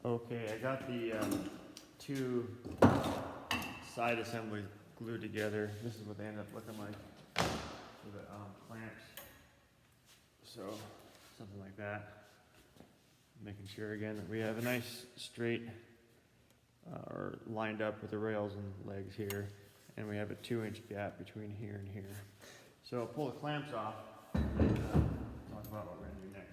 Okay, I got the two side assemblies glued together. This is what they end up looking like for the clamps. So, something like that. Making sure again that we have a nice straight or lined up with the rails and legs here. And we have a 2-inch gap between here and here. So I'll pull the clamps off and talk about what we're going to do next.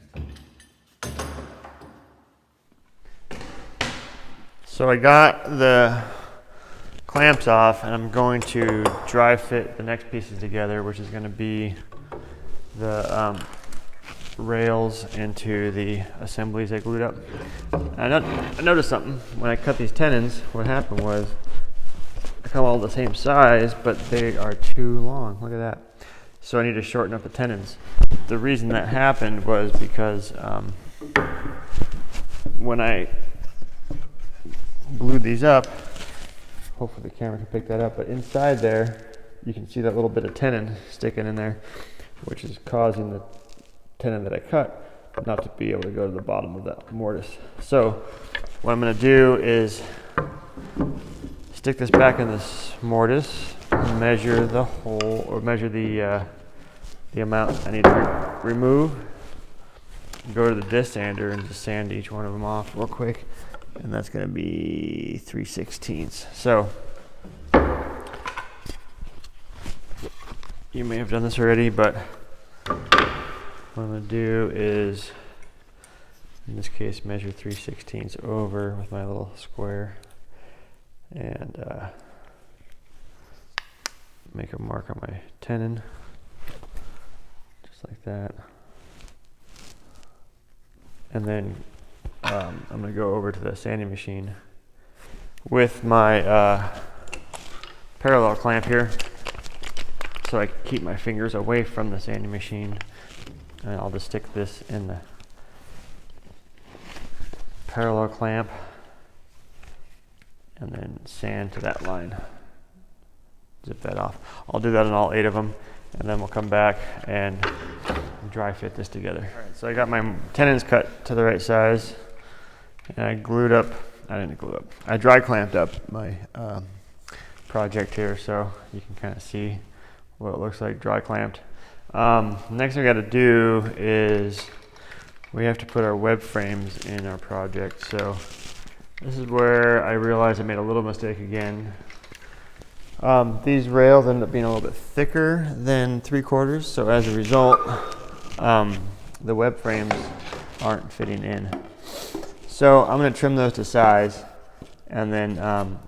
So I got the clamps off and I'm going to dry fit the next pieces together, which is going to be the rails into the assemblies I glued up. I noticed something when I cut these tenons. What happened was they come all the same size, but they are too long. Look at that. So I need to shorten up the tenons. The reason that happened was because when I glued these up, hopefully the camera can pick that up, but inside there you can see that little bit of tenon sticking in there, which is causing the tenon that I cut not to be able to go to the bottom of that mortise. So what I'm going to do is stick this back in this mortise, measure the hole, or measure the amount I need to remove, go to the disc sander and just sand each one of them off real quick, and that's going to be 3/16. So you may have done this already, but what I'm going to do is, in this case, measure 3/16 over with my little square and make a mark on my tenon, just like that. And then I'm going to go over to the sanding machine with my parallel clamp here, so I keep my fingers away from the sanding machine. And I'll just stick this in the parallel clamp and then sand to that line. Zip that off. I'll do that on all 8 of them, and then we'll come back and dry fit this together. All right, so I got my tenons cut to the right size, and I dry clamped up my project here, so you can kind of see what it looks like dry clamped. Next thing we got to do is we have to put our web frames in our project. So this is where I realized I made a little mistake again. These rails end up being a little bit thicker than 3/4, so as a result, the web frames aren't fitting in. So I'm going to trim those to size and then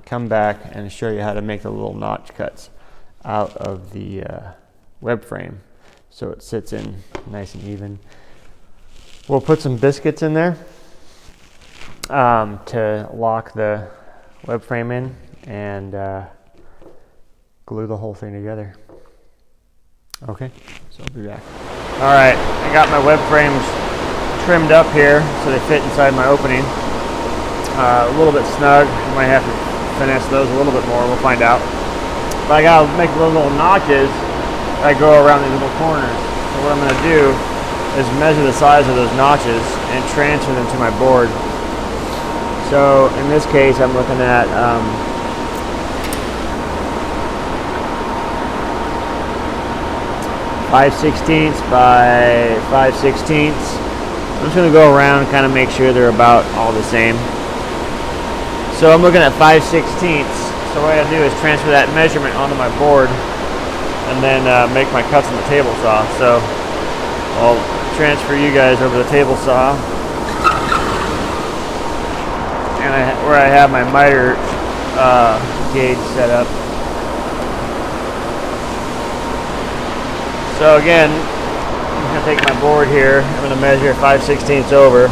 come back and show you how to make the little notch cuts out of the web frame so it sits in nice and even. We'll put some biscuits in there to lock the web frame in and glue the whole thing together. Okay, so I'll be back. All right, I got my web frames trimmed up here so they fit inside my opening. A little bit snug. I might have to finesse those a little bit more. We'll find out. But I gotta make little notches that go around these little corners. So what I'm gonna do is measure the size of those notches and transfer them to my board. So in this case, I'm looking at 5/16 by 5/16. I'm just going to go around and kind of make sure they're about all the same. So I'm looking at 5/16. So what I got to do is transfer that measurement onto my board and then make my cuts on the table saw. So I'll transfer you guys over the table saw. And where I have my miter gauge set up. So again, I'm going to take my board here. I'm going to measure 5/16 over.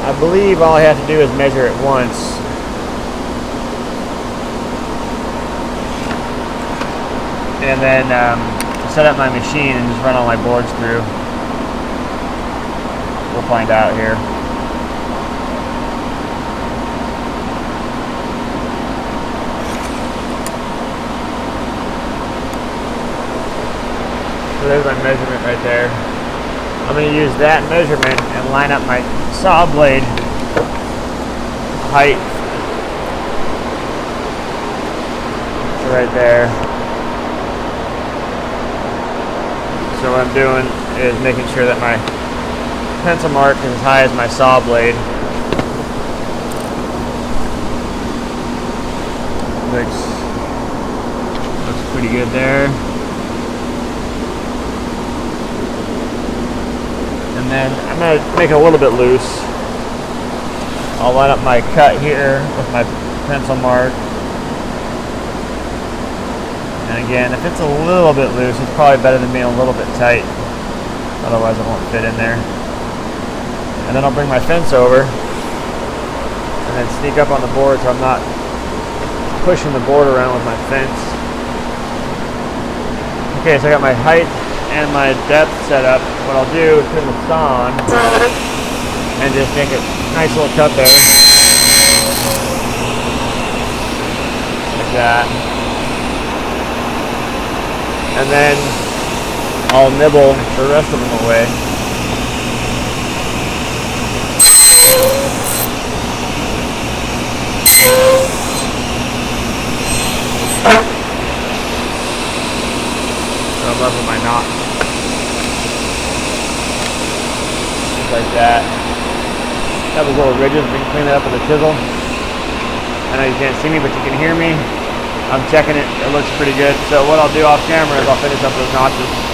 I believe all I have to do is measure it once. And then set up my machine and just run all my boards through. We'll find out here. right there. I'm going to use that measurement and line up my saw blade height right there. So what I'm doing is making sure that my pencil mark is as high as my saw blade. Looks pretty good there. And then I'm going to make it a little bit loose. I'll line up my cut here with my pencil mark. And again, if it's a little bit loose, it's probably better than being a little bit tight. Otherwise it won't fit in there. And then I'll bring my fence over and then sneak up on the board so I'm not pushing the board around with my fence. Okay, so I got my height and my depth set up. What I'll do is turn the saw on and just make a nice little cut there. Like that. And then I'll nibble the rest of them away. So I'm left with my knot. Just like that. Have those little ridges, we can clean that up with a chisel. I know you can't see me, but you can hear me. I'm checking it, it looks pretty good. So what I'll do off camera is I'll finish up those notches.